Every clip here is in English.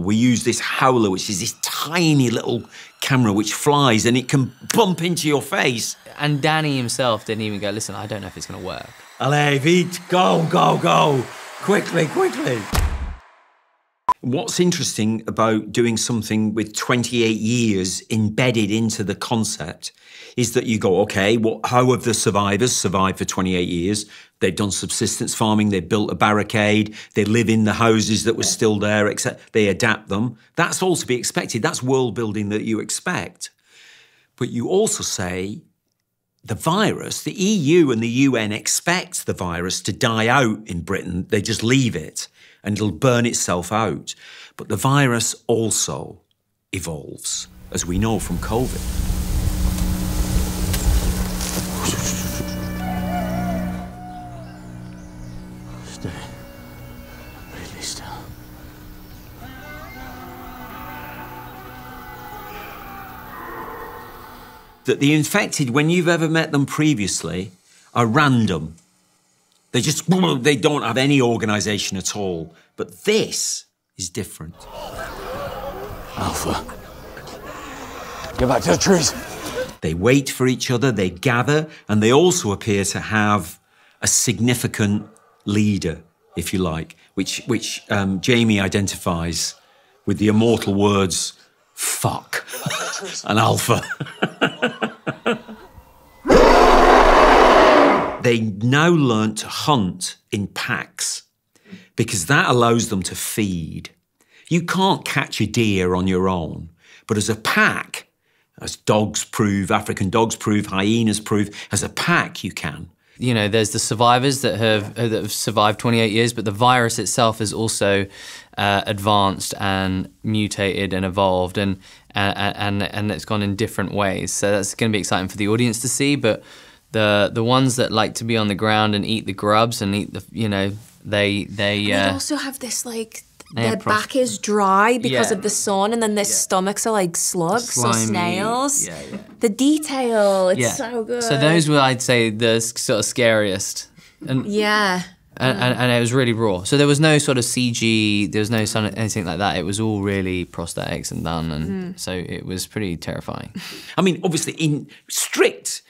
We use this howler, which is this tiny little camera which flies and it can bump into your face. And Danny himself didn't even go, listen, I don't know if it's going to work. Allez, vite, go, go, go. Quickly, quickly. What's interesting about doing something with 28 years embedded into the concept is that you go, okay, how have the survivors survived for 28 years? They've done subsistence farming, they built a barricade, they live in the houses that were still there, except they adapt them. That's all to be expected. That's world building that you expect. But you also say the virus, the EU and the UN expect the virus to die out in Britain. They just leave it and it'll burn itself out. But the virus also evolves, as we know from COVID. Stay really still. That the infected, when you've ever met them previously, are random. They don't have any organisation at all. But this is different. Alpha, get back to the trees. They wait for each other, they gather, and they also appear to have a significant leader, if you like, which Jamie identifies with the immortal words, fuck, and alpha. They now learn to hunt in packs because that allows them to feed. You can't catch a deer on your own, but as a pack, as dogs prove, African dogs prove, hyenas prove, as a pack you can. You know, there's the survivors that have survived 28 years, but the virus itself has also advanced and mutated and evolved, and it's gone in different ways. So that's going to be exciting for the audience to see. But the ones that like to be on the ground and eat the grubs and eat the, you know, they also have this like. Their back is dry because of the sun, and then their stomachs are like slugs or snails. Yeah. The detail, it's so good. So those were, I'd say, the sort of scariest. And, and it was really raw. So there was no sort of CG, there was no anything like that. It was all really prosthetics and done, and so it was pretty terrifying. I mean, obviously, in strict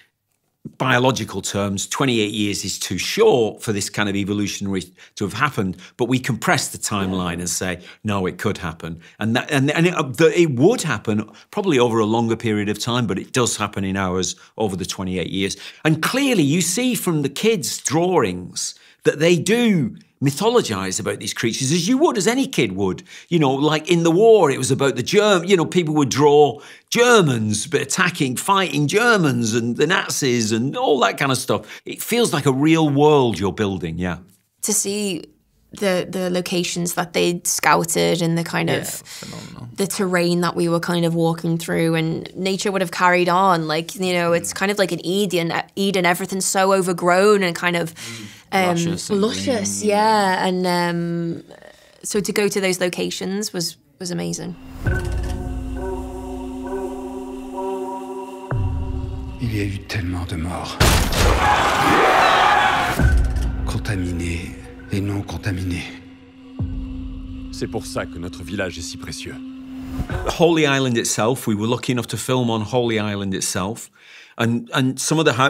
biological terms, 28 years is too short for this kind of evolutionary to have happened, but we compress the timeline and say, no, it could happen. And it would happen probably over a longer period of time, but it does happen in hours over the 28 years. And clearly you see from the kids' drawings that they do mythologize about these creatures as you would, as any kid would. You know, like in the war, it was about the people would draw Germans attacking, fighting Germans and the Nazis and all that kind of stuff. It feels like a real world you're building, yeah. To see the locations that they'd scouted and the kind of the terrain that we were kind of walking through, and nature would have carried on. Like, you know, it's kind of like an Eden, everything's so overgrown and kind of luscious, yeah. And so to go to those locations was amazing. Il y a eu tellement de morts. Contaminés et non contaminés. C'est pour ça que notre village est si précieux. Holy Island itself, we were lucky enough to film on Holy Island itself. And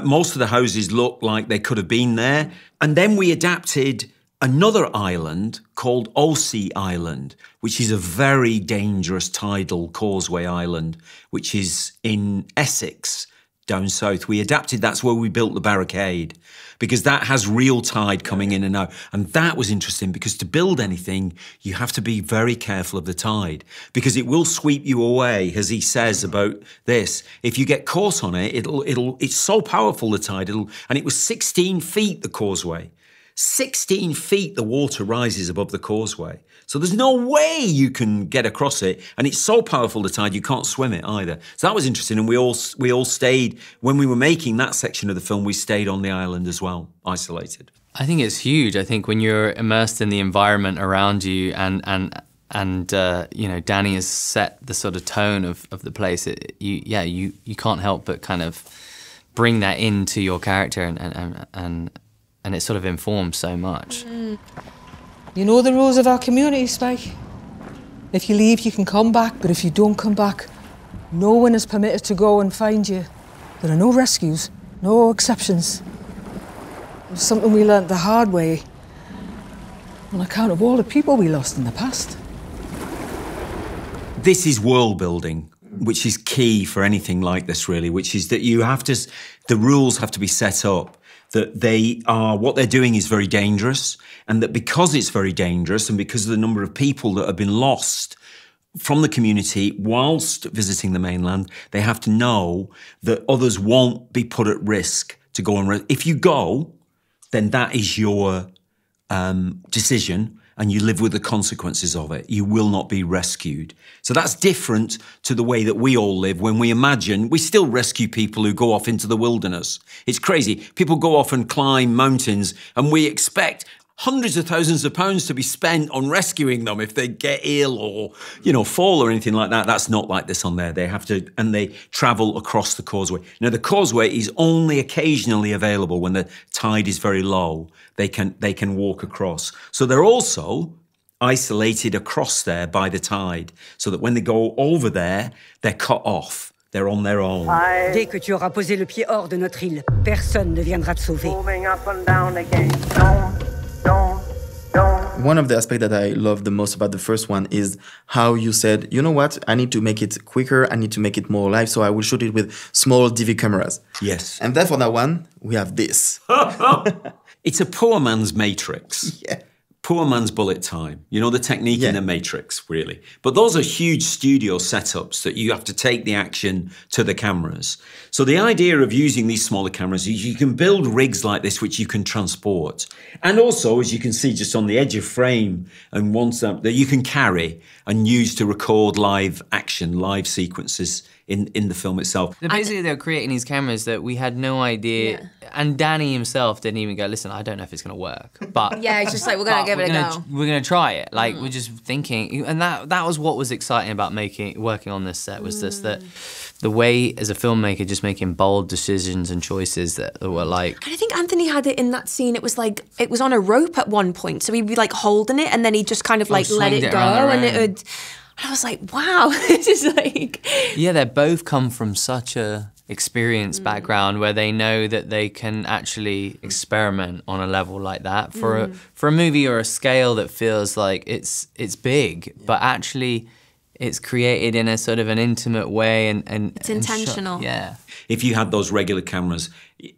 most of the houses looked like they could have been there. And then we adapted another island called Osea Island, which is a very dangerous tidal causeway island, which is in Essex, down south. We adapted, that's where we built the barricade, because that has real tide coming in and out. And that was interesting because to build anything, you have to be very careful of the tide because it will sweep you away, as he says about this. If you get caught on it, it's so powerful, the tide, and it was 16 feet, the causeway. 16 feet the water rises above the causeway. So there's no way you can get across it. And it's so powerful, the tide, you can't swim it either. So that was interesting. And we all stayed, when we were making that section of the film, we stayed on the island as well, isolated. I think it's huge. I think when you're immersed in the environment around you and you know, Danny has set the sort of tone of the place, you can't help but kind of bring that into your character and it sort of informs so much. You know the rules of our community, Spike. If you leave, you can come back, but if you don't come back, no one is permitted to go and find you. There are no rescues, no exceptions. It's something we learnt the hard way on account of all the people we lost in the past. This is world building, which is key for anything like this, really, which is that you have to, the rules have to be set up that what they're doing is very dangerous, and that because it's very dangerous and because of the number of people that have been lost from the community whilst visiting the mainland, they have to know that others won't be put at risk to go and... If you go, then that is your decision, and you live with the consequences of it. You will not be rescued. So that's different to the way that we all live when we imagine, we still rescue people who go off into the wilderness. It's crazy. People go off and climb mountains, and we expect hundreds of thousands of pounds to be spent on rescuing them if they get ill or, you know, fall or anything like that. That's not like this on there. They have to, and they travel across the causeway. Now, the causeway is only occasionally available when the tide is very low. They can walk across. So they're also isolated across there by the tide, so that when they go over there, they're cut off. They're on their own. Dès que tu auras posé le pied hors de notre île, personne ne viendra te sauver. Moving up and down again. One of the aspects that I love the most about the first one is how you said, you know what, I need to make it quicker, I need to make it more live, so I will shoot it with small DV cameras. Yes. And then for that one, we have this. It's a poor man's Matrix. Yeah. Poor man's bullet time. You know, the technique in the Matrix, really. But those are huge studio setups that you have to take the action to the cameras. So the idea of using these smaller cameras is you can build rigs like this which you can transport. And also, as you can see just on the edge of frame and one that you can carry and use to record live action, live sequences in the film itself. So basically, they were creating these cameras that we had no idea, and Danny himself didn't even go, listen, I don't know if it's gonna work, but yeah, it's just like, we're gonna give it a go. We're gonna try it. Like, we're just thinking, and that was what was exciting about working on this set, was just that the way, as a filmmaker, just making bold decisions and choices that were like... And I think Anthony had it in that scene, it was like, it was on a rope at one point, so he'd be like holding it, and then he'd just kind of like let it go, and it would... I was like, wow, this is like... Yeah, they both come from such a experienced background where they know that they can actually experiment on a level like that for a movie or a scale that feels like it's big, but actually it's created in a sort of an intimate way and it's intentional. Yeah. If you had those regular cameras,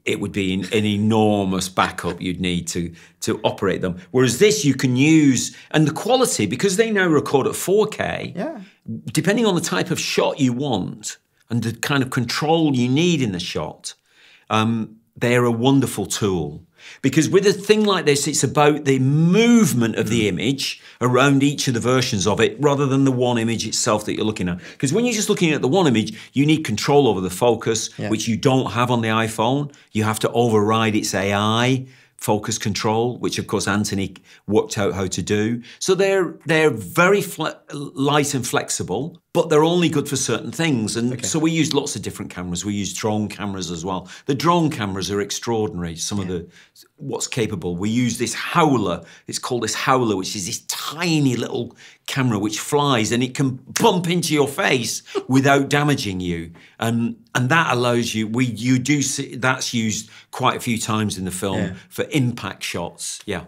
it would be an enormous backup you'd need to operate them. Whereas this you can use, and the quality, because they now record at 4K, depending on the type of shot you want and the kind of control you need in the shot, they're a wonderful tool. Because with a thing like this, it's about the movement of the image around each of the versions of it, rather than the one image itself that you're looking at. Because when you're just looking at the one image, you need control over the focus, which you don't have on the iPhone. You have to override its AI focus control, which of course Anthony worked out how to do. So they're very light and flexible, but they're only good for certain things. And so we used lots of different cameras. We used drone cameras as well. The drone cameras are extraordinary. Some of what's capable. We use this howler. It's called this howler, which is this tiny little camera which flies, and it can bump into your face without damaging you. And that allows you, you do see, that's used quite a few times in the film for impact shots. Yeah.